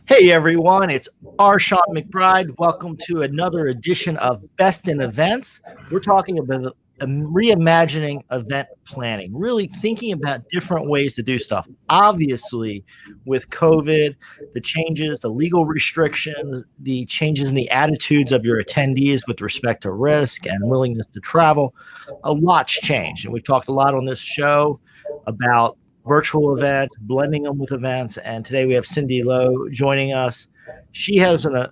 Hey everyone, it's Shawn McBride. Welcome to another edition of Best in Events. We're talking about reimagining event planning, really thinking about different ways to do stuff. Obviously, with COVID, the changes, the legal restrictions, the changes in the attitudes of your attendees with respect to risk and willingness to travel, a lot's changed. And we've talked a lot on this show about virtual events, blending them with events. And today we have Cindy Lowe joining us. She has an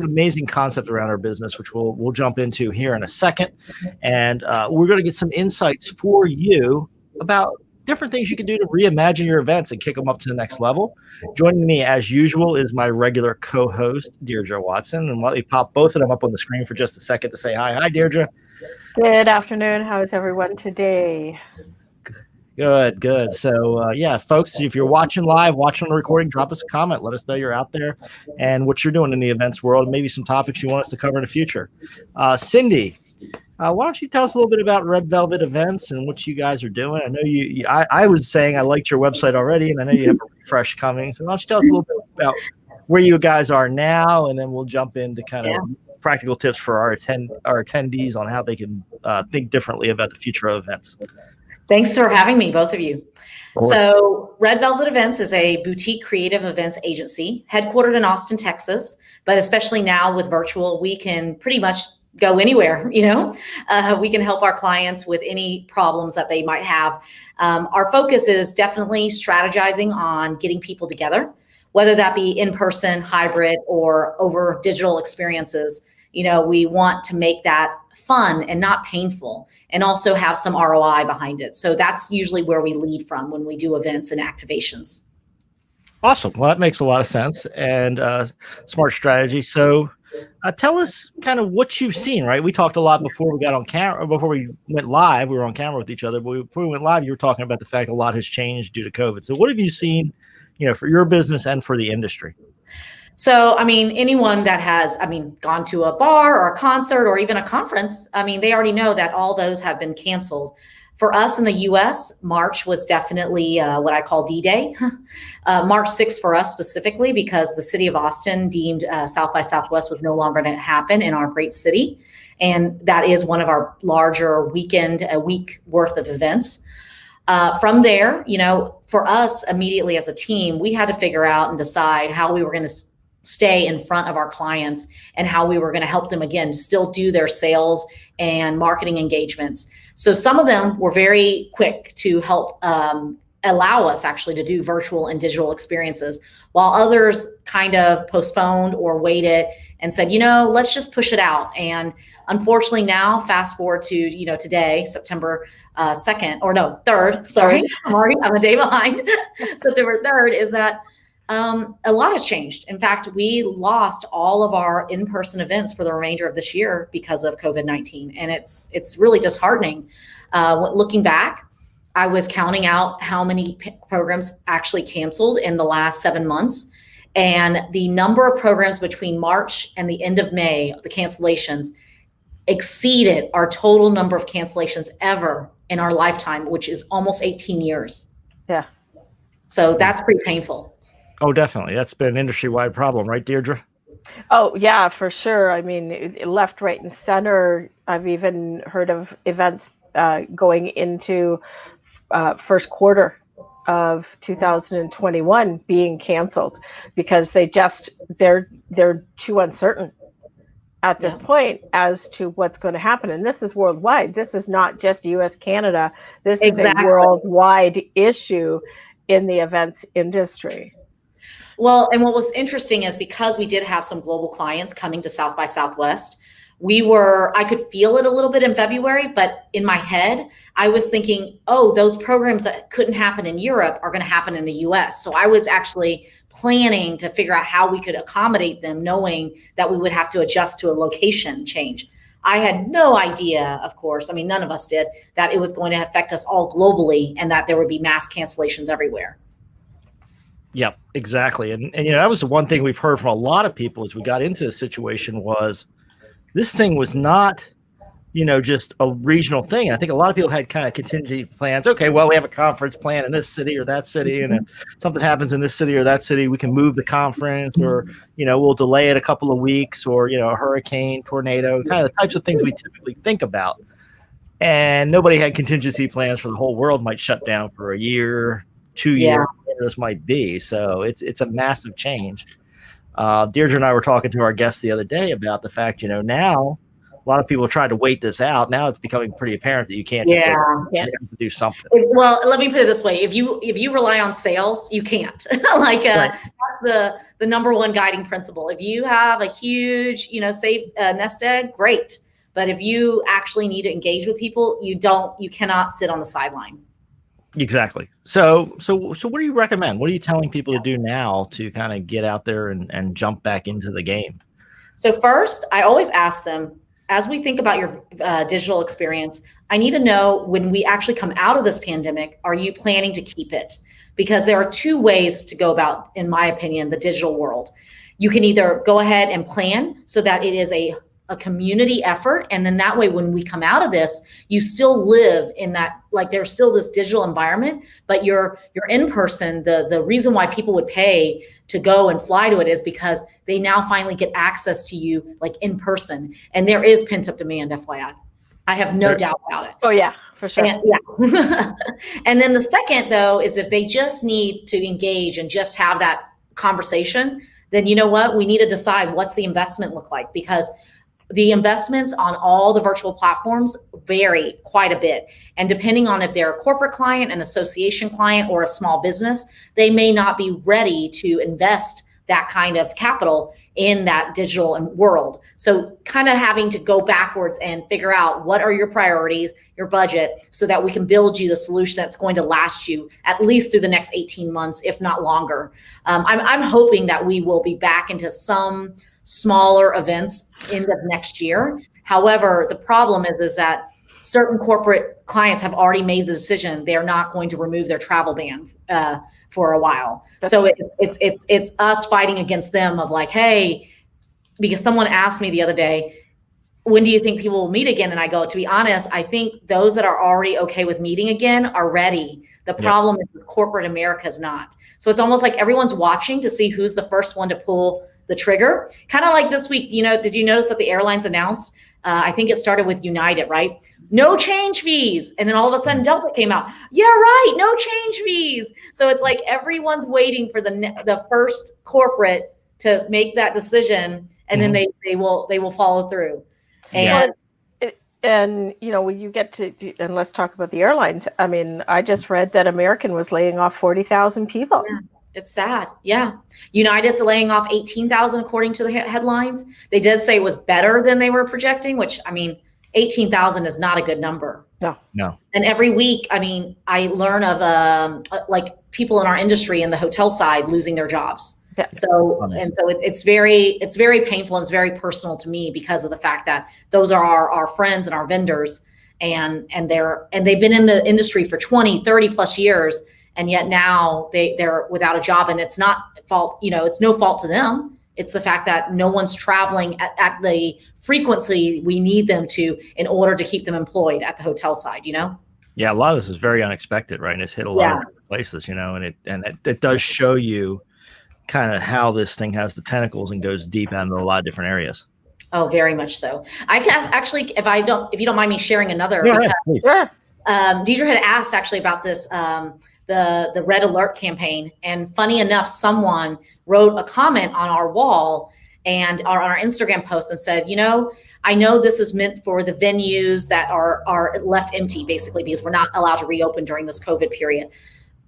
amazing concept around her business, which we'll jump into here in a second. And we're going to get some insights for you about different things you can do to reimagine your events and kick them up to the next level. Joining me, as usual, is my regular co-host, Deirdra Watson. And let me pop both of them up on the screen for just a second to say hi. Hi, Deirdra. Good afternoon. How is everyone today? Good. So, folks, if you're watching live, watching the recording, drop us a comment. Let us know you're out there and what you're doing in the events world, and maybe some topics you want us to cover in the future. Cindy, why don't you tell us a little bit about Red Velvet Events and what you guys are doing? I know I was saying I liked your website already, and I know you have a refresh coming. So why don't you tell us a little bit about where you guys are now, and then we'll jump into kind of practical tips for our attendees on how they can think differently about the future of events. Thanks for having me, both of you. So Red Velvet Events is a boutique creative events agency headquartered in Austin, Texas, but especially now with virtual, we can pretty much go anywhere, we can help our clients with any problems that they might have. Our focus is definitely strategizing on getting people together, whether that be in person, hybrid, or over digital experiences. We want to make that fun and not painful, and also have some ROI behind it. So that's usually where we lead from when we do events and activations. Awesome. Well, that makes a lot of sense and smart strategy. So tell us kind of what you've seen, right? We talked a lot before we got on camera, before we went live. We were on camera with each other, but before we went live, you were talking about the fact a lot has changed due to COVID. So what have you seen, for your business and for the industry? So, anyone that has, gone to a bar or a concert or even a conference, they already know that all those have been canceled. For us in the US, March was definitely what I call D-Day. March 6th for us specifically, because the city of Austin deemed South by Southwest was no longer going to happen in our great city. And that is one of our larger a week worth of events. From there, for us immediately as a team, we had to figure out and decide how we were going to stay in front of our clients and how we were going to help them, again, still do their sales and marketing engagements. So some of them were very quick to help allow us actually to do virtual and digital experiences, while others kind of postponed or waited and said, let's just push it out. And unfortunately now, fast forward to, today, September 3rd, sorry, I'm a day behind. September 3rd is that a lot has changed. In fact, we lost all of our in-person events for the remainder of this year because of COVID-19. And it's really disheartening. Looking back, I was counting out how many programs actually canceled in the last 7 months. And the number of programs between March and the end of May, the cancellations, exceeded our total number of cancellations ever in our lifetime, which is almost 18 years. Yeah. So that's pretty painful. Oh, definitely. That's been an industry-wide problem, right, Deirdra? Oh, yeah, for sure. Left, right, and center. I've even heard of events going into first quarter of 2021 being canceled because they're too uncertain at this point as to what's going to happen. And this is worldwide. This is not just US, Canada. This is a worldwide issue in the events industry. Well, and what was interesting is because we did have some global clients coming to South by Southwest, I could feel it a little bit in February, but in my head, I was thinking, those programs that couldn't happen in Europe are going to happen in the US. So I was actually planning to figure out how we could accommodate them, knowing that we would have to adjust to a location change. I had no idea, of course, none of us did, that it was going to affect us all globally and that there would be mass cancellations everywhere. Yep, exactly. And that was the one thing we've heard from a lot of people as we got into the situation was this thing was not just a regional thing. I think a lot of people had kind of contingency plans. Okay, well, we have a conference plan in this city or that city, and if something happens in this city or that city, we can move the conference, or we'll delay it a couple of weeks, or a hurricane, tornado, kind of the types of things we typically think about. And nobody had contingency plans for the whole world might shut down for a year, 2 years, whatever this might be. So it's a massive change. Deirdre and I were talking to our guests the other day about the fact, now a lot of people try to wait this out. Now it's becoming pretty apparent that you can't just you have to do something. Well, let me put it this way. If you rely on sales, you can't. That's the number one guiding principle. If you have a huge, safe nest egg, great. But if you actually need to engage with people, you cannot sit on the sideline. Exactly. So what do you recommend? What are you telling people to do now to kind of get out there and jump back into the game? So first, I always ask them, as we think about your digital experience, I need to know, when we actually come out of this pandemic, are you planning to keep it? Because there are two ways to go about, in my opinion, the digital world. You can either go ahead and plan so that it is a community effort. And then that way, when we come out of this, you still live in that, like there's still this digital environment, but you're in person. The reason why people would pay to go and fly to it is because they now finally get access to you like in person. And there is pent up demand, FYI. I have no doubt about it. Oh yeah, for sure. And then the second though, is if they just need to engage and just have that conversation, then you know what? We need to decide what's the investment look like, because the investments on all the virtual platforms vary quite a bit. And depending on if they're a corporate client, an association client, or a small business, they may not be ready to invest that kind of capital in that digital world. So kind of having to go backwards and figure out what are your priorities, your budget, so that we can build you the solution that's going to last you at least through the next 18 months, if not longer. I'm hoping that we will be back into some smaller events end of next year. However, the problem is that certain corporate clients have already made the decision they're not going to remove their travel ban for a while. So it's us fighting against them of like, hey, because someone asked me the other day, when do you think people will meet again? And I go, to be honest, I think those that are already okay with meeting again are ready. The problem is corporate America is not. So it's almost like everyone's watching to see who's the first one to pull the trigger. Kind of like this week, did you notice that the airlines announced, I think it started with United, right? No change fees. And then all of a sudden Delta came out. Yeah, right. No change fees. So it's like everyone's waiting for the first corporate to make that decision. And then they will follow through. And when you get to, and let's talk about the airlines. I mean, I just read that American was laying off 40,000 people. Yeah. It's sad. Yeah. United's laying off 18,000 according to the headlines. They did say it was better than they were projecting, which, I mean, 18,000 is not a good number. No. And every week, I mean, I learn of like people in our industry in the hotel side losing their jobs. Yeah. So it's very painful, and it's very personal to me because of the fact that those are our friends and our vendors, and they've been in the industry for 20, 30 plus years. And yet now they're without a job, and it's not fault, it's no fault to them. It's the fact that no one's traveling at the frequency we need them to in order to keep them employed at the hotel side, Yeah, a lot of this is very unexpected, right? And it's hit a lot of different places, and it does show you kind of how this thing has the tentacles and goes deep into a lot of different areas. Oh, very much so. I can actually, if you don't mind me sharing another, Sure. Deirdre had asked actually about this, the Red Alert campaign. And funny enough, someone wrote a comment on our wall and on our Instagram post and said, I know this is meant for the venues that are left empty, basically, because we're not allowed to reopen during this COVID period.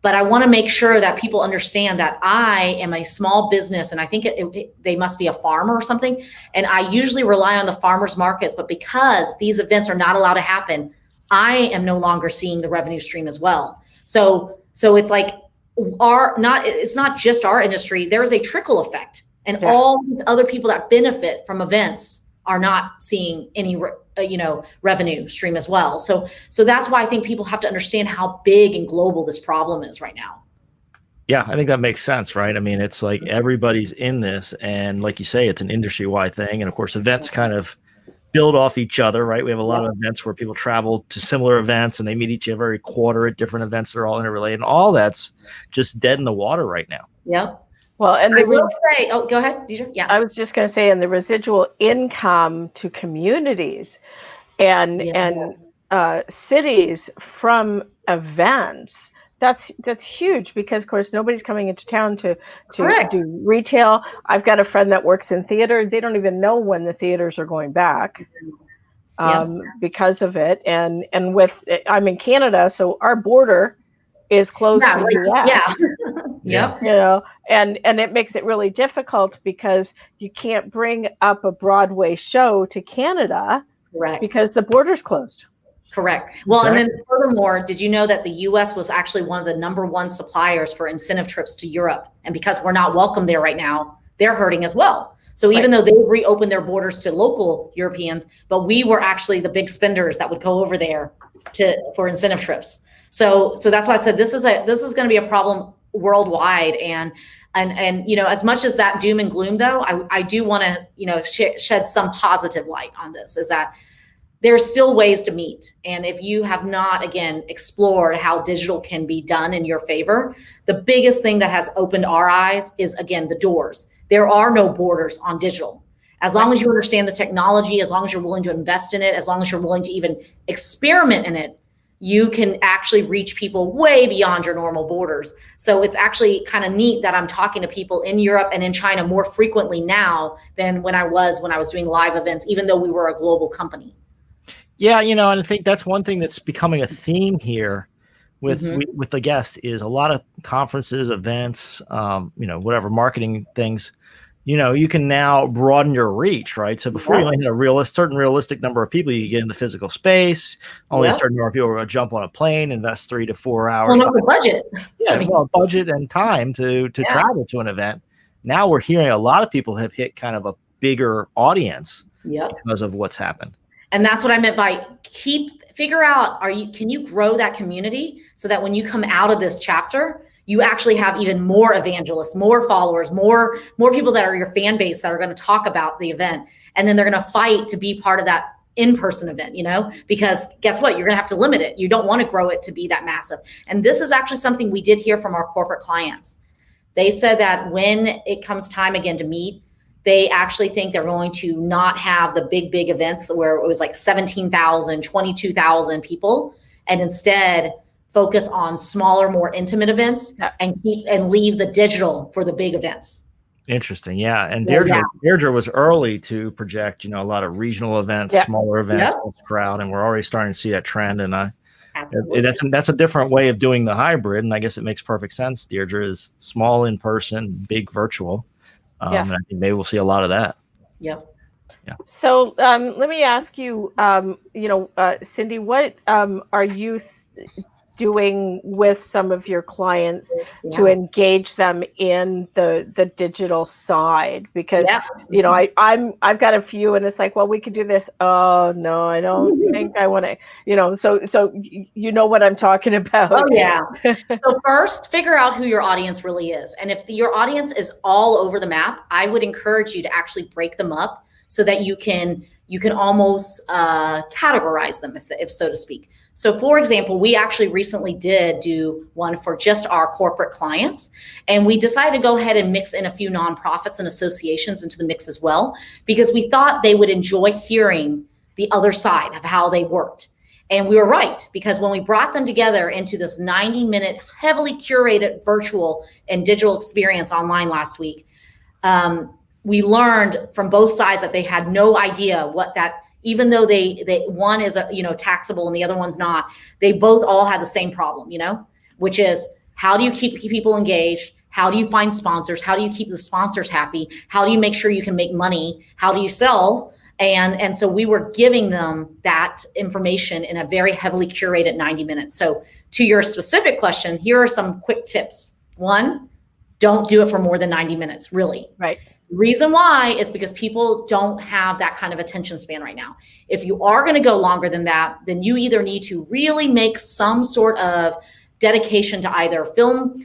But I want to make sure that people understand that I am a small business, and I think they must be a farmer or something. And I usually rely on the farmers markets, but because these events are not allowed to happen, I am no longer seeing the revenue stream as well. So it's like it's not just our industry. There is a trickle effect, and all these other people that benefit from events are not seeing any revenue stream as well. So that's why I think people have to understand how big and global this problem is right now. Yeah, I think that makes sense, right? I mean, it's like everybody's in this, and like you say, it's an industry-wide thing. And of course, events kind of build off each other, right? We have a lot of events where people travel to similar events and they meet each other every quarter at different events that are all interrelated. And all that's just dead in the water right now. Yep. Well, and I will say, oh, go ahead, Deirdra. Yeah. I was just going to say, and the residual income to communities and cities from events, that's huge, because of course nobody's coming into town to do retail. I've got a friend that works in theater. They don't even know when the theaters are going back because of it. And I'm in Canada, so our border is closed to the US. Yep. You know, and it makes it really difficult because you can't bring up a Broadway show to Canada. Correct. Because the border's closed. Correct. Well, and then furthermore, did you know that the US was actually one of the #1 suppliers for incentive trips to Europe? And because we're not welcome there right now, they're hurting as well. So even though they reopened their borders to local Europeans, but we were actually the big spenders that would go over there for incentive trips. So that's why I said this is going to be a problem worldwide. And you know, as much as that doom and gloom, though, I do want to, you know, shed some positive light on this, is that there's still ways to meet. And if you have not, again, explored how digital can be done in your favor, the biggest thing that has opened our eyes is, again, the doors. There are no borders on digital. As long as you understand the technology, as long as you're willing to invest in it, as long as you're willing to even experiment in it, you can actually reach people way beyond your normal borders. So it's actually kind of neat that I'm talking to people in Europe and in China more frequently now than when I was doing live events, even though we were a global company. Yeah, you know, and I think that's one thing that's becoming a theme here with the guests is a lot of conferences, events, you know, whatever marketing things. You know, you can now broaden your reach, right? So before you only had a certain realistic number of people you get in the physical space. Only a certain number of people are going to jump on a plane, invest 3 to 4 hours. Well, not the budget. Yeah, budget and time to travel to an event. Now we're hearing a lot of people have hit kind of a bigger audience because of what's happened. And that's what I meant by figure out, can you grow that community so that when you come out of this chapter, you actually have even more evangelists, more followers, more people that are your fan base that are going to talk about the event. And then they're going to fight to be part of that in-person event, you know, because guess what? You're going to have to limit it. You don't want to grow it to be that massive. And this is actually something we did hear from our corporate clients. They said that when it comes time again to meet, they actually think they're going to not have the big events where it was like 17,000, 22,000 people, and instead focus on smaller, more intimate events and leave the digital for the big events. Interesting. Yeah. And Deirdra was early to project, you know, a lot of regional events, smaller events, crowd, and we're already starting to see that trend. And that's a different way of doing the hybrid. And I guess it makes perfect sense. Deirdra is small in person, big virtual. And I think maybe we'll see a lot of that. Yep. Yeah. So let me ask you, you know, Cindy, what are you doing with some of your clients to engage them in the digital side? Because you know, I've got a few, and it's like, well, we could do this. Oh no, I don't think I want to. You know, so you know what I'm talking about. Oh yeah. So first, figure out who your audience really is, and if your audience is all over the map, I would encourage you to actually break them up so that you can almost categorize them, if so to speak. So for example, we actually recently did do one for just our corporate clients, and we decided to go ahead and mix in a few nonprofits and associations into the mix as well, because we thought they would enjoy hearing the other side of how they worked. And we were right, because when we brought them together into this 90-minute, heavily curated virtual and digital experience online last week, we learned from both sides that they had no idea what that, even though they one is taxable and the other one's not, they both all had the same problem, you know, which is, how do you keep people engaged? How do you find sponsors? How do you keep the sponsors happy? How do you make sure you can make money? How do you sell? And so we were giving them that information in a very heavily curated 90 minutes. So to your specific question, here are some quick tips. One, don't do it for more than 90 minutes, really. Right. Reason why is because people don't have that kind of attention span right now. If you are going to go longer than that, then you either need to really make some sort of dedication to either film,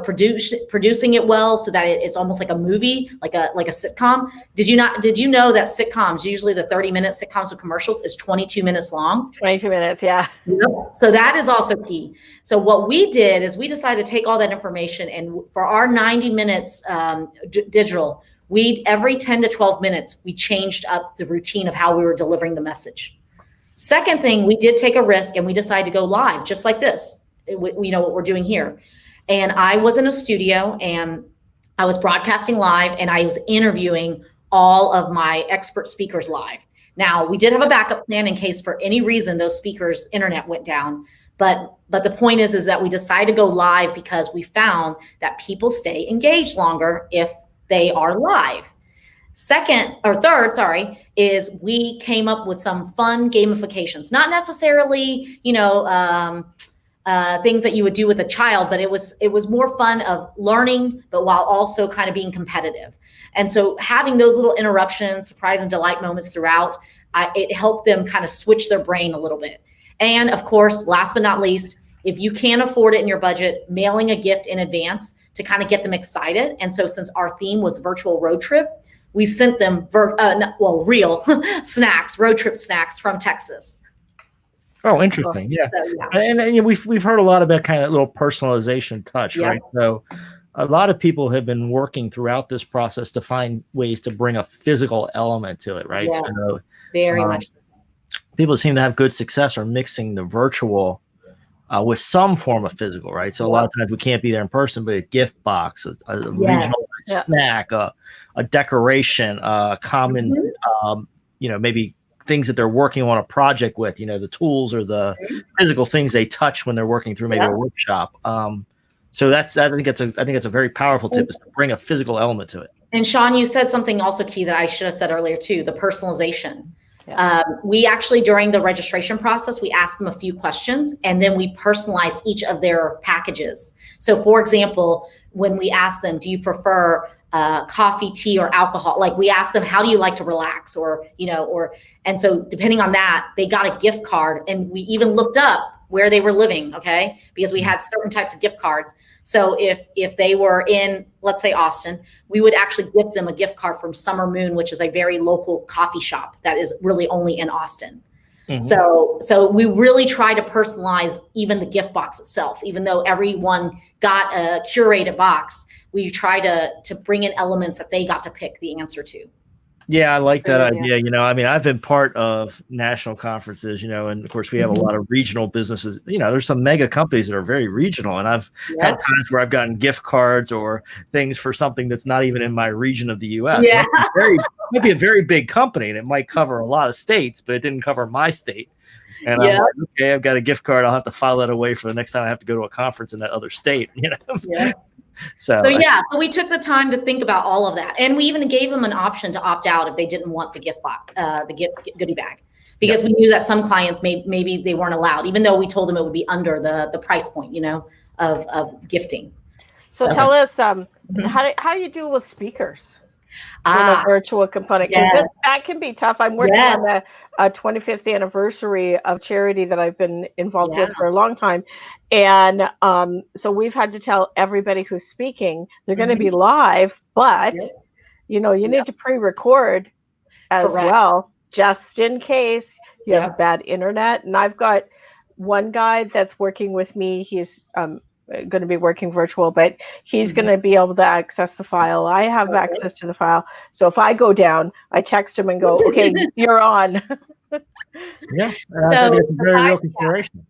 producing it well so that it's almost like a movie, like a sitcom. Did you know that sitcoms, usually the 30-minute sitcoms with commercials, is 22 minutes long? 22 minutes, yeah. Yep. So that is also key. So what we did is we decided to take all that information, and for our 90 minutes digital, every 10 to 12 minutes, we changed up the routine of how we were delivering the message. Second thing, we did take a risk and we decided to go live just like this. We know what we're doing here. And I was in a studio and I was broadcasting live and I was interviewing all of my expert speakers live. Now, we did have a backup plan in case for any reason those speakers' internet went down. But the point is that we decided to go live because we found that people stay engaged longer if they are live. Third, is we came up with some fun gamifications, not necessarily, things that you would do with a child, but it was more fun of learning, but while also kind of being competitive. And so having those little interruptions, surprise and delight moments throughout, it helped them kind of switch their brain a little bit. And of course, last but not least, if you can't afford it in your budget, mailing a gift in advance to kind of get them excited. And so since our theme was virtual road trip, we sent them real snacks, road trip snacks from Texas. Oh, interesting. Yeah. So, yeah. And we've heard a lot about kind of little personalization touch, yeah. Right? So a lot of people have been working throughout this process to find ways to bring a physical element to it, right? Yes, so very much. People seem to have good success or mixing the virtual with some form of physical, right? So a lot of times we can't be there in person, but a gift box, a regional snack, a decoration, common, maybe things that they're working on a project with, the tools or the physical things they touch when they're working through maybe a workshop. So I think it's a very powerful tip, is to bring a physical element to it. And Shawn, you said something also key that I should have said earlier too, the personalization. Yeah. We actually, during the registration process, we asked them a few questions and then we personalized each of their packages. So for example, when we asked them, do you prefer coffee, tea, or alcohol? Like we asked them, how do you like to relax? And so depending on that, they got a gift card, and we even looked up where they were living, okay? Because we had certain types of gift cards. So if they were in, let's say Austin, we would actually gift them a gift card from Summer Moon, which is a very local coffee shop that is really only in Austin. Mm-hmm. So we really try to personalize even the gift box itself. Even though everyone got a curated box, we try to bring in elements that they got to pick the answer to. Yeah, I like that idea. I've been part of national conferences, and of course we have a lot of regional businesses. There's some mega companies that are very regional, and I've had times where I've gotten gift cards or things for something that's not even in my region of the U.S. Yeah. It might be a very big company, and it might cover a lot of states, but it didn't cover my state. And I'm like, okay, I've got a gift card. I'll have to file that away for the next time I have to go to a conference in that other state. Yeah. So we took the time to think about all of that, and we even gave them an option to opt out if they didn't want the gift box, the goodie bag, because we knew that some clients maybe they weren't allowed, even though we told them it would be under the price point, of gifting. So tell us, how do you deal with speakers in a virtual component? Because that can be tough. I'm working on a 25th anniversary of charity that I've been involved with for a long time. And so we've had to tell everybody who's speaking, they're going to be live, but you need to pre-record as well, just in case you have a bad internet. And I've got one guy that's working with me. He's going to be working virtual, but he's going to be able to access the file. I have access to the file. So if I go down, I text him and go, okay, you're on. Yeah. So it's a very real consideration.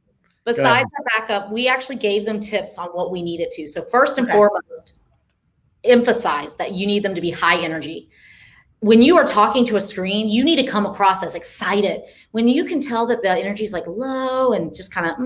Besides the backup, we actually gave them tips on what we needed to. So first and foremost, emphasize that you need them to be high energy. When you are talking to a screen, you need to come across as excited. When you can tell that the energy is like low and just kind of,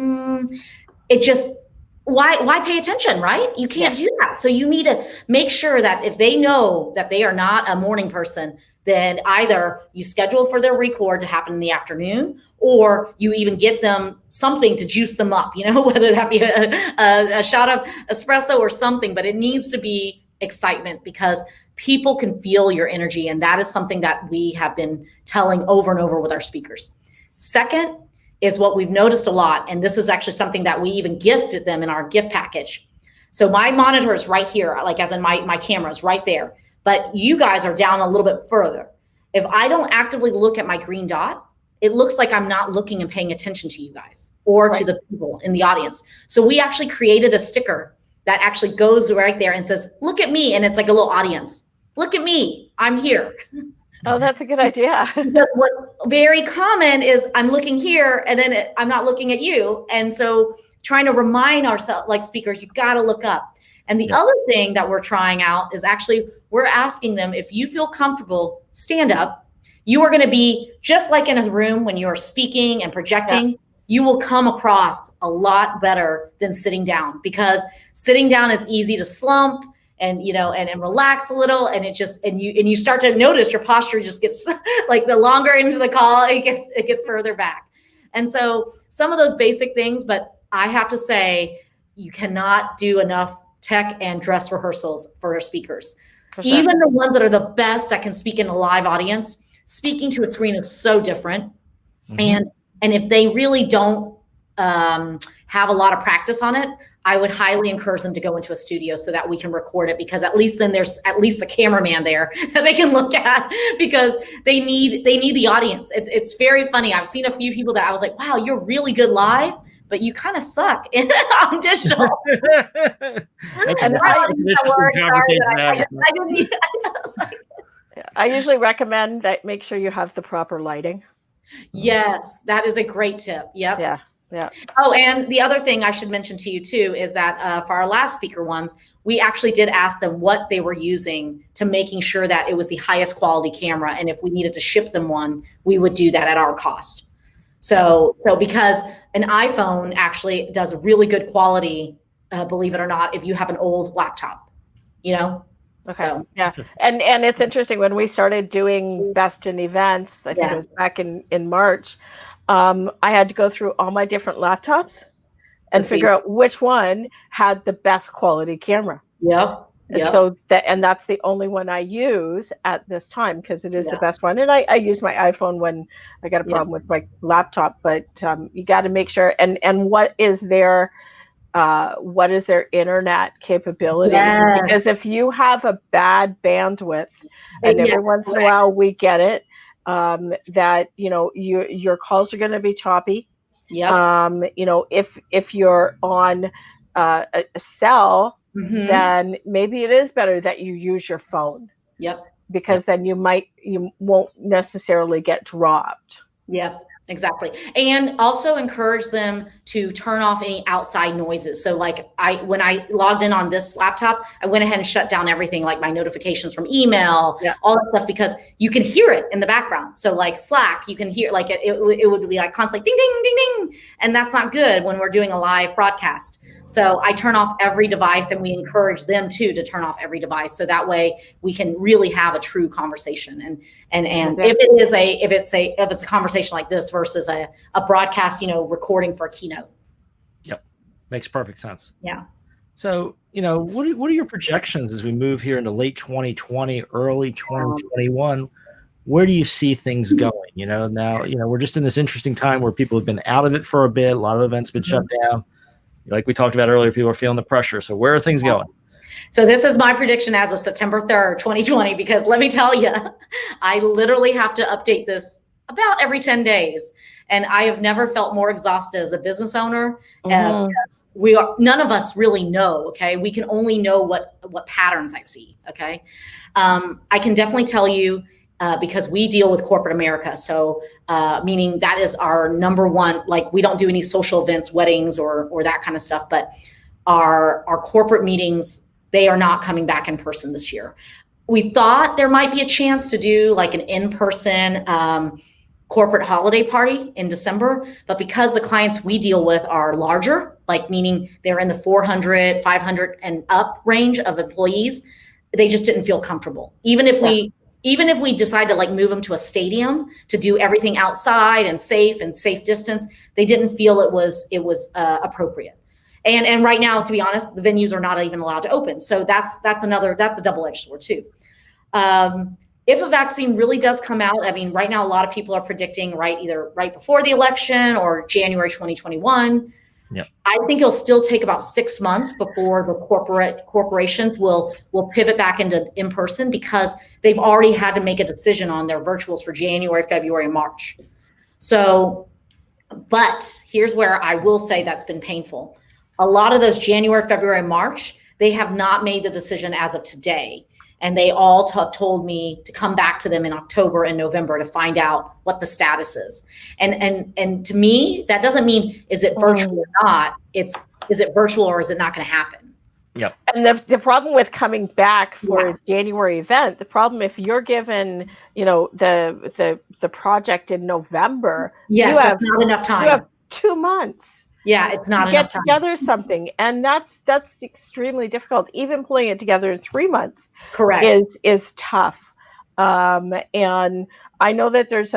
why pay attention, right? You can't do that. So you need to make sure that if they know that they are not a morning person, then either you schedule for their record to happen in the afternoon, or you even get them something to juice them up, whether that be a shot of espresso or something, but it needs to be excitement because people can feel your energy. And that is something that we have been telling over and over with our speakers. Second is what we've noticed a lot. And this is actually something that we even gifted them in our gift package. So my monitor is right here, like as in my camera is right there, but you guys are down a little bit further. If I don't actively look at my green dot, it looks like I'm not looking and paying attention to you guys or to the people in the audience. So we actually created a sticker that actually goes right there and says, look at me. And it's like a little audience. Look at me, I'm here. Oh, that's a good idea. Because what's very common is I'm looking here and then I'm not looking at you. And so trying to remind ourselves, like speakers, you got to look up. And the other thing that we're trying out is actually we're asking them, if you feel comfortable, stand up. You are going to be just like in a room when you're speaking and projecting. Yeah. You will come across a lot better than sitting down, because sitting down is easy to slump and, you know, and relax a little. And it just, and you start to notice your posture just gets like the longer into the call, it gets further back. And so some of those basic things, but I have to say, you cannot do enough tech and dress rehearsals for our speakers. Sure. Even the ones that are the best that can speak in a live audience, speaking to a screen is so different. Mm-hmm. And if they really don't have a lot of practice on it, I would highly encourage them to go into a studio so that we can record it, because at least then there's at least a cameraman there that they can look at, because they need the audience. It's very funny. I've seen a few people that I was like, wow, you're really good live, but you kind of suck on digital. I usually recommend that make sure you have the proper lighting. Yes, that is a great tip. Yep. Yeah. Yeah. Oh, and the other thing I should mention to you too is that for our last speaker ones, we actually did ask them what they were using to making sure that it was the highest quality camera. And if we needed to ship them one, we would do that at our cost. So because an iPhone actually does really good quality, believe it or not, if you have an old laptop, you know? Okay. So, yeah. And it's interesting, when we started doing Best in Events, I think it was back in March, I had to go through all my different laptops and figure out which one had the best quality camera. Yep. So that's the only one I use at this time, because it is the best one. And I use my iPhone when I got a problem with my laptop, but you got to make sure. And what is their internet capabilities? Yes. Because if you have a bad bandwidth, and every once in a while we get it, that, you know, your calls are going to be choppy. Yeah. You know, if you're on a cell, then maybe it is better that you use your phone. Yep. Because then you won't necessarily get dropped. Yep. Exactly. And also encourage them to turn off any outside noises. So like when I logged in on this laptop, I went ahead and shut down everything, like my notifications from email, all that stuff, because you can hear it in the background. So like Slack, you can hear, like it would be like constantly ding, ding, ding, ding. And that's not good when we're doing a live broadcast. So I turn off every device, and we encourage them to turn off every device. So that way we can really have a true conversation. And if it's a conversation like this versus a broadcast, you know, recording for a keynote. Yep. Makes perfect sense. Yeah. So, you know, what are your projections as we move here into late 2020, early 2021? Where do you see things going? You know, now, you know, we're just in this interesting time where people have been out of it for a bit. A lot of events have been shut down. Like we talked about earlier, people are feeling the pressure. So where are things going? So this is my prediction as of September 3rd, 2020, because let me tell you, I literally have to update this about every 10 days. And I have never felt more exhausted as a business owner. None of us really know. Okay. We can only know what patterns I see. Okay. I can definitely tell you, because we deal with corporate America. So meaning that is our number one, like we don't do any social events, weddings, or that kind of stuff, but our corporate meetings, they are not coming back in person this year. We thought there might be a chance to do like an in-person corporate holiday party in December, but because the clients we deal with are larger, like meaning they're in the 400, 500 and up range of employees, they just didn't feel comfortable. Even if we decide to like move them to a stadium to do everything outside and safe distance, they didn't feel it was appropriate. And right now, to be honest, the venues are not even allowed to open. So that's a double-edged sword too. if a vaccine really does come out, I mean, right now, a lot of people are predicting either right before the election or January 2021. Yep. I think it'll still take about 6 months before the corporations will pivot back into in-person, because they've already had to make a decision on their virtuals for January, February, and March. So, but here's where I will say that's been painful. A lot of those January, February, March, they have not made the decision as of today. And they all told me to come back to them in October and November to find out what the status is. And to me, that doesn't mean, is it virtual or not? Is it virtual or is it not going to happen? Yep. And the problem with coming back for a January event, the problem if you're given, the project in November, yes, that's not enough time. You have 2 months. Yeah, it's not to enough get time. together something, and that's extremely difficult. Even pulling it together in 3 months, correct, is tough. And I know that there's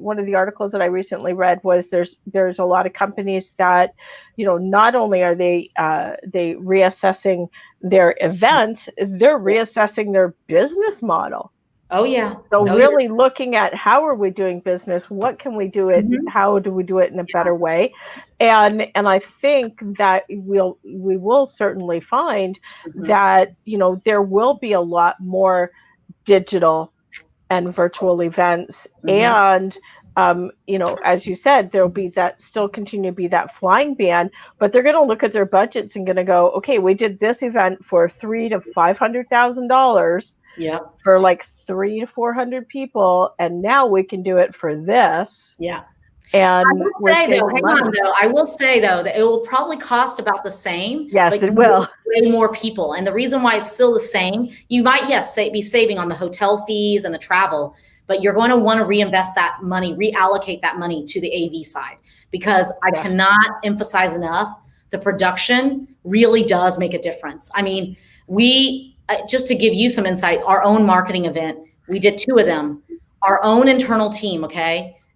one of the articles that I recently read was there's a lot of companies that, not only are they reassessing their event, they're reassessing their business model. Oh yeah. So really looking at how are we doing business? What can we do it? Mm-hmm. How do we do it in a better way? And I think that we will certainly find that, there will be a lot more digital and virtual events. And, as you said, there'll be still continue to be that flying ban, but they're going to look at their budgets and going to go, okay, we did this event for $300,000 to $500,000. Yeah. For like 300 to 400 people, and now we can do it for this. Yeah. And I will say though that it will probably cost about the same. Yes, it will. Way more people, and the reason why it's still the same, you might be saving on the hotel fees and the travel, but you're going to want to reinvest that money, reallocate that money to the AV side, because I cannot emphasize enough, the production really does make a difference. I mean, just to give you some insight, our own marketing event, we did 2 of them. Our own internal team,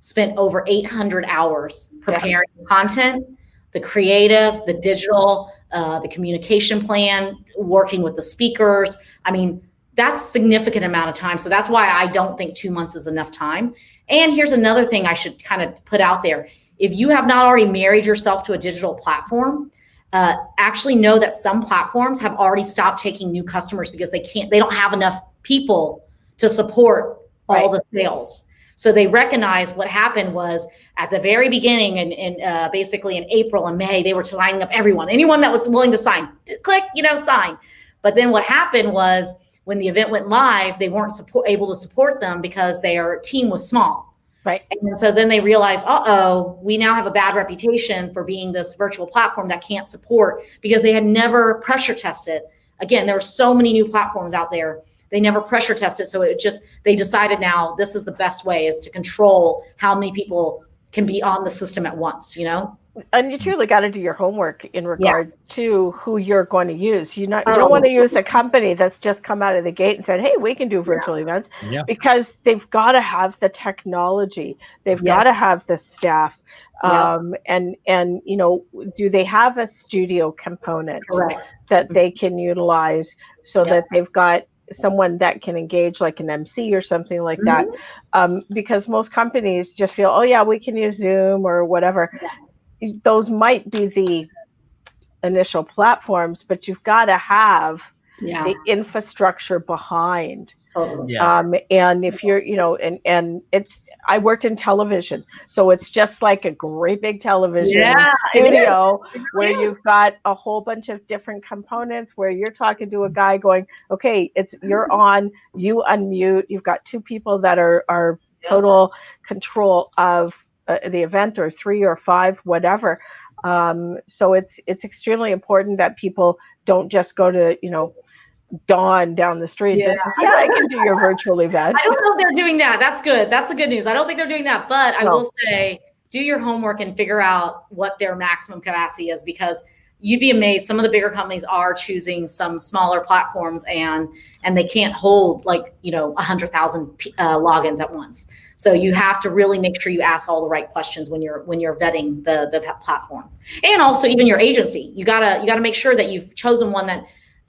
spent over 800 hours preparing content, the creative, the digital, the communication plan, working with the speakers. I mean, that's a significant amount of time. So that's why I don't think 2 months is enough time. And here's another thing I should kind of put out there. If you have not already married yourself to a digital platform, actually know that some platforms have already stopped taking new customers because they don't have enough people to support all the sales. So they recognize what happened was at the very beginning and basically in April and May, they were lining up anyone that was willing to sign, click, sign. But then what happened was when the event went live, they weren't able to support them because their team was small. Right. And so then they realized, we now have a bad reputation for being this virtual platform that can't support, because they had never pressure tested. Again, there were so many new platforms out there. They never pressure tested. So they decided now this is the best way, is to control how many people can be on the system at once, And you truly got to do your homework in regards to who you're going to use. You don't want to use a company that's just come out of the gate and said, hey, we can do virtual events, because they've got to have the technology. They've got to have the staff. And do they have a studio component that they can utilize so that they've got someone that can engage like an MC or something like that? Because most companies just feel, we can use Zoom or whatever. Those might be the initial platforms, but you've got to have the infrastructure behind. Totally. And if you're, and I worked in television, so it's just like a great big television studio where you've got a whole bunch of different components where you're talking to a guy going, okay, you're on, you unmute, you've got 2 people that are total control of the event, or 3 or 5, whatever. So it's extremely important that people don't just go to, Dawn down the street. I can do your virtual event. I don't know if they're doing that. That's good. That's the good news. I don't think they're doing that, but I will say, do your homework and figure out what their maximum capacity is, because you'd be amazed. Some of the bigger companies are choosing some smaller platforms and they can't hold 100,000 logins at once. So you have to really make sure you ask all the right questions when you're vetting the platform. And also even your agency, you gotta make sure that you've chosen one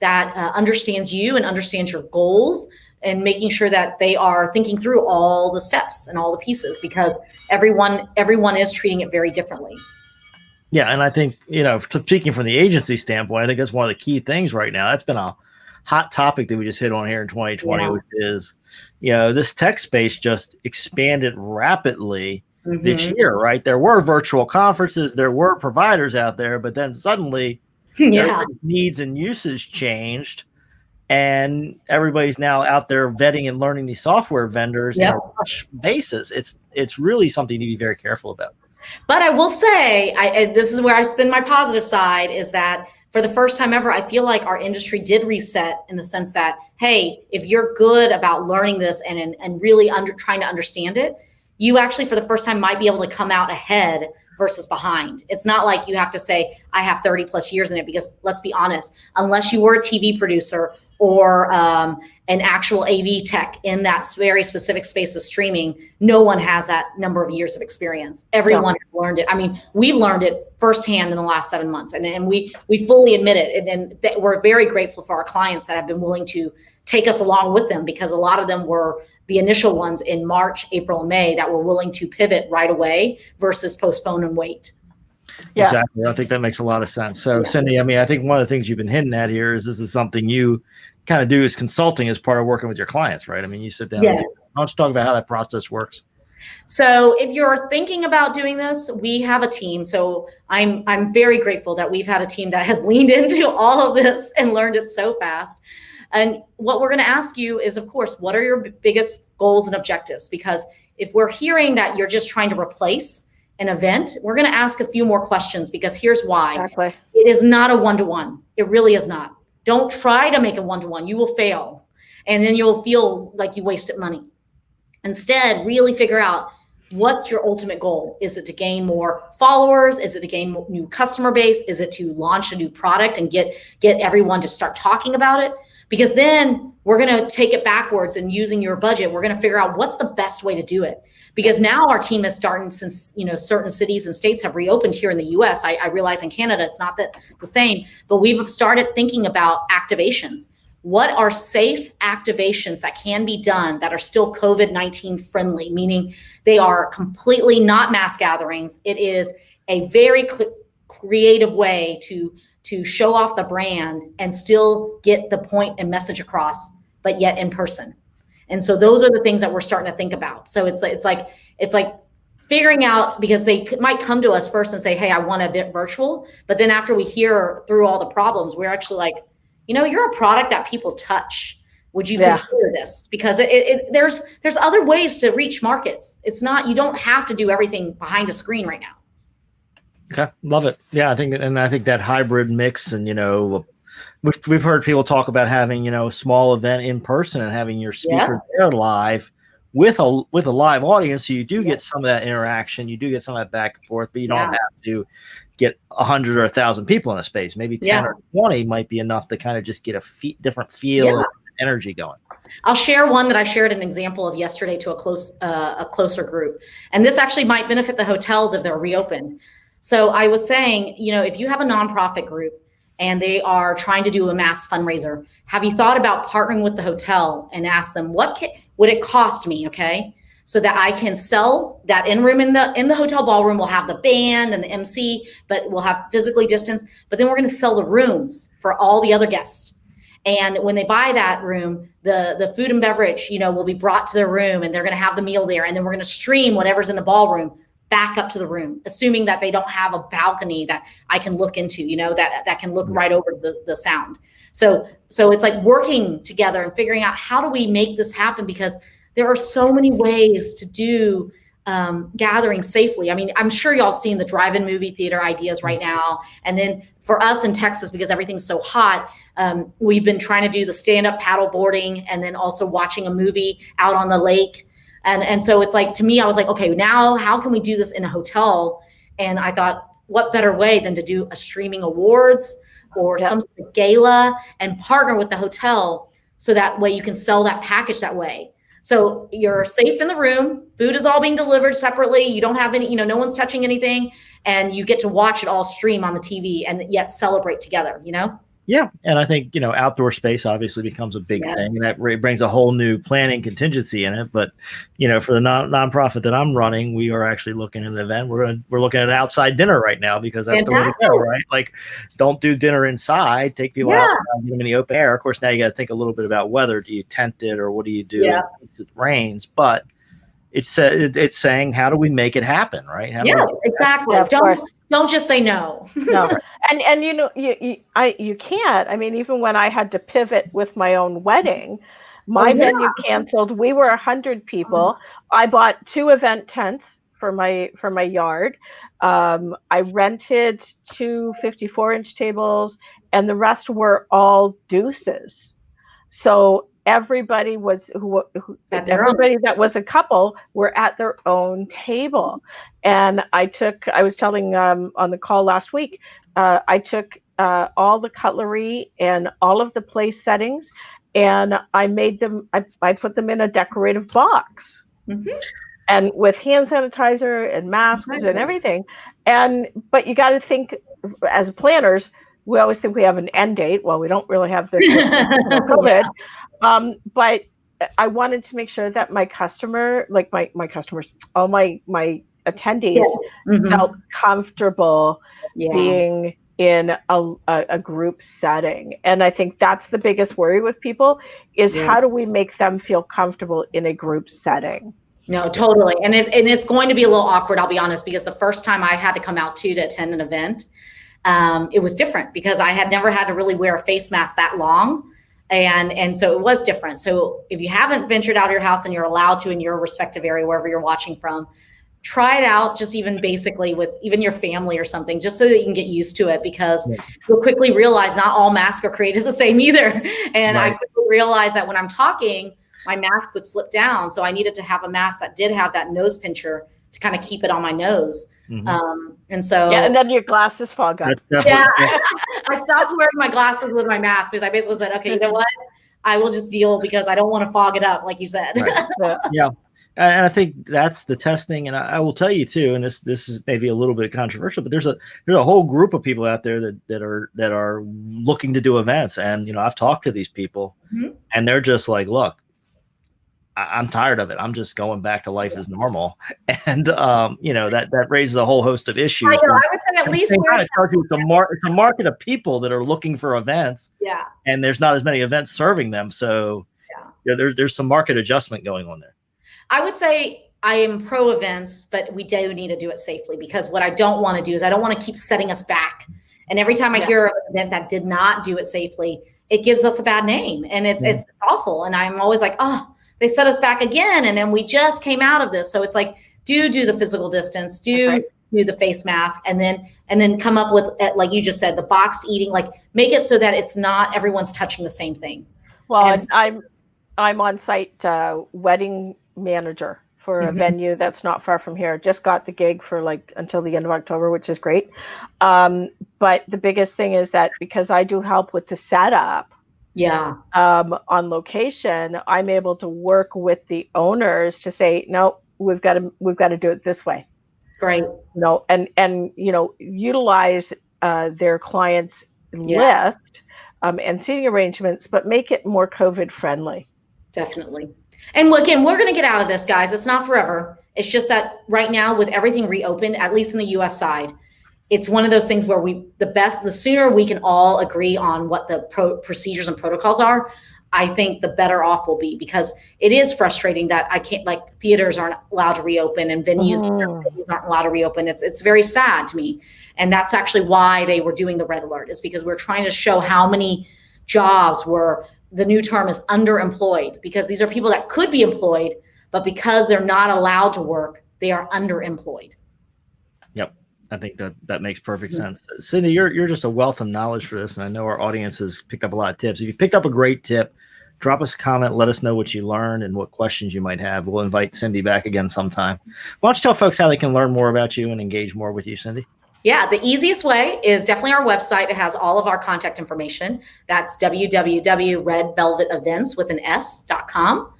that understands you and understands your goals, and making sure that they are thinking through all the steps and all the pieces, because everyone is treating it very differently. Yeah, and I think, speaking from the agency standpoint, I think that's one of the key things right now. That's been a hot topic that we just hit on here in 2020, which is, this tech space just expanded rapidly this year, right? There were virtual conferences, there were providers out there, but then suddenly everybody's needs and usage changed, and everybody's now out there vetting and learning these software vendors on a rush basis. It's really something to be very careful about. But I will say, this is where I spin my positive side, is that for the first time ever, I feel like our industry did reset, in the sense that, hey, if you're good about learning this and really trying to understand it, you actually, for the first time, might be able to come out ahead versus behind. It's not like you have to say, I have 30 plus years in it, because let's be honest, unless you were a TV producer or an actual AV tech in that very specific space of streaming, no one has that number of years of experience. Everyone has learned it. I mean, we've learned it firsthand in the last 7 months, and we fully admit it. And we're very grateful for our clients that have been willing to take us along with them, because a lot of them were the initial ones in March, April, and May that were willing to pivot right away versus postpone and wait. Yeah. Exactly. I think that makes a lot of sense. So, Cindy, I mean, I think one of the things you've been hinting at here is this is something you kind of do as consulting as part of working with your clients, right? I mean, you sit down. Yes. Why don't you talk about how that process works? So if you're thinking about doing this, we have a team. So I'm very grateful that we've had a team that has leaned into all of this and learned it so fast. And what we're going to ask you is, of course, what are your biggest goals and objectives? Because if we're hearing that you're just trying to replace an event, we're going to ask a few more questions, because here's why. Exactly. It is not a one-to-one. It really is not. Don't try to make a one-to-one. You will fail. And then you'll feel like you wasted money. Instead, really figure out, what's your ultimate goal? Is it to gain more followers? Is it to gain new customer base? Is it to launch a new product and get everyone to start talking about it? Because then we're going to take it backwards, and using your budget, we're going to figure out what's the best way to do it. Because now our team is starting, since certain cities and states have reopened here in the US. I realize in Canada it's not the same, but we've started thinking about activations. What are safe activations that can be done that are still COVID-19 friendly, meaning they are completely not mass gatherings? It is a very creative way to show off the brand and still get the point and message across, but yet in person. And so those are the things that we're starting to think about. So it's like figuring out, because they might come to us first and say, hey, I want a bit virtual. But then after we hear through all the problems, we're actually like, you're a product that people touch. Would you consider this? Because there's other ways to reach markets. It's not, you don't have to do everything behind a screen right now. Okay. Love it. Yeah. I think that hybrid mix, and, we've heard people talk about having, a small event in person and having your speaker there live with a live audience. So you do get some of that interaction. You do get some of that back and forth, but you don't have to get 100 or 1,000 people in a space. Maybe 10 or 20 might be enough to kind of just get a different feel and energy going. I'll share one that I shared an example of yesterday to a closer group. And this actually might benefit the hotels if they're reopened. So I was saying, if you have a nonprofit group and they are trying to do a mass fundraiser, have you thought about partnering with the hotel and ask them, what would it cost me? Okay. So that I can sell that in-room in the hotel ballroom. We'll have the band and the MC, but we'll have physically distanced, but then we're going to sell the rooms for all the other guests. And when they buy that room, the food and beverage, will be brought to their room, and they're going to have the meal there. And then we're going to stream whatever's in the ballroom back up to the room, assuming that they don't have a balcony that I can look into, that can look right over the sound. So it's like working together and figuring out, how do we make this happen? Because there are so many ways to do gathering safely. I mean, I'm sure y'all seen the drive-in movie theater ideas right now. And then for us in Texas, because everything's so hot, we've been trying to do the stand-up paddle boarding, and then also watching a movie out on the lake. And so it's like, to me, I was like, okay, now how can we do this in a hotel? And I thought, what better way than to do a streaming awards or some sort of gala and partner with the hotel, so that way you can sell that package that way. So you're safe in the room, food is all being delivered separately, you don't have any, no one's touching anything, and you get to watch it all stream on the TV and yet celebrate together, Yeah, and I think outdoor space obviously becomes a big Yes. thing, and that brings a whole new planning contingency in it. But for the nonprofit that I'm running, we are actually looking at an event. We're looking at an outside dinner right now because that's the way to go, right? Like, don't do dinner inside. Take people outside, get them in the open air. Of course, now you got to think a little bit about weather. Do you tent it, or what do you do in case it rains? But it's saying, how do we make it happen, right? Yes, exactly. Don't just say no. No, and you can't. I mean, even when I had to pivot with my own wedding, my venue canceled. We were 100 people. I bought 2 event tents for my yard. I rented 2 54-inch tables, and the rest were all deuces. So everybody everybody that was a couple were at their own table. And I was telling on the call last week, I took all the cutlery and all of the place settings, and I made them, I put them in a decorative box, and with hand sanitizer and masks and everything. But you got to think, as planners, we always think we have an end date. Well, we don't really have this with COVID. But I wanted to make sure that my customer, like my customers, all my attendees felt comfortable being in a group setting. And I think that's the biggest worry with people is how do we make them feel comfortable in a group setting? No, totally. And it's going to be a little awkward, I'll be honest, because the first time I had to come out to attend an event, it was different because I had never had to really wear a face mask that long. And so it was different. So if you haven't ventured out of your house and you're allowed to in your respective area, wherever you're watching from, try it out just even basically with even your family or something, just so that you can get used to it, because you'll quickly realize not all masks are created the same either. And I quickly realized that when I'm talking, my mask would slip down. So I needed to have a mask that did have that nose pincher to kind of keep it on my nose. And so and then your glasses fog up. I stopped wearing my glasses with my mask because I basically said, okay, you know what? I will just deal because I don't want to fog it up, like you said. And I think that's the testing. And I will tell you too, and this is maybe a little bit controversial, but there's a whole group of people out there that are looking to do events. And I've talked to these people, and they're just like, look, I'm tired of it. I'm just going back to life as normal. And, that raises a whole host of issues. I would say at least it's a market of people that are looking for events. Yeah. And there's not as many events serving them. So there's some market adjustment going on there. I would say I am pro events, but we do need to do it safely, because what I don't want to do is I don't want to keep setting us back. And every time I hear of an event that did not do it safely, it gives us a bad name, and it's awful. And I'm always like, oh, they set us back again. And then we just came out of this. So it's like, do the physical distance, do the face mask, and then come up with, like you just said, the boxed eating, like make it so that it's not everyone's touching the same thing. Well, I'm on site wedding manager for a venue that's not far from here. Just got the gig for until the end of October, which is great. But the biggest thing is that because I do help with the setup, on location, I'm able to work with the owners to say, no, we've got to do it this way. Great. And utilize their clients' list and seating arrangements, but make it more COVID friendly. Definitely. And again, we're going to get out of this, guys. It's not forever. It's just that right now, with everything reopened, at least in the US side, it's one of those things where the sooner we can all agree on what the procedures and protocols are, I think the better off we'll be, because it is frustrating that I can't, theaters aren't allowed to reopen and venues aren't allowed to reopen. It's very sad to me. And that's actually why they were doing the red alert, is because we're trying to show how many jobs were, the new term is underemployed, because these are people that could be employed, but because they're not allowed to work, they are underemployed. Yep. I think that makes perfect sense. Cindy, you're just a wealth of knowledge for this, and I know our audience has picked up a lot of tips. If you picked up a great tip, drop us a comment, let us know what you learned and what questions you might have. We'll invite Cindy back again sometime. Why don't you tell folks how they can learn more about you and engage more with you, Cindy? Yeah, the easiest way is definitely our website. It has all of our contact information. That's www.redvelvetevents.com.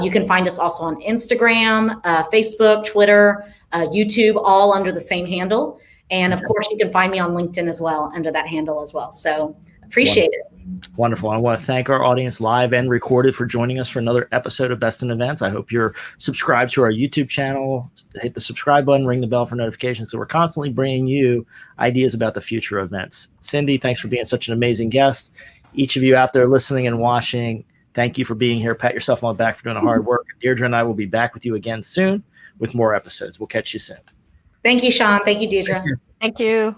You can find us also on Instagram, Facebook, Twitter, YouTube, all under the same handle. And of course, you can find me on LinkedIn as well under that handle as well. So Appreciate it. Wonderful. I want to thank our audience live and recorded for joining us for another episode of Best in Events. I hope you're subscribed to our YouTube channel. Hit the subscribe button, ring the bell for notifications. So we're constantly bringing you ideas about the future of events. Cindy, thanks for being such an amazing guest. Each of you out there listening and watching, thank you for being here. Pat yourself on the back for doing the hard work. Deirdra and I will be back with you again soon with more episodes. We'll catch you soon. Thank you, Shawn. Thank you, Deirdra. Thank you.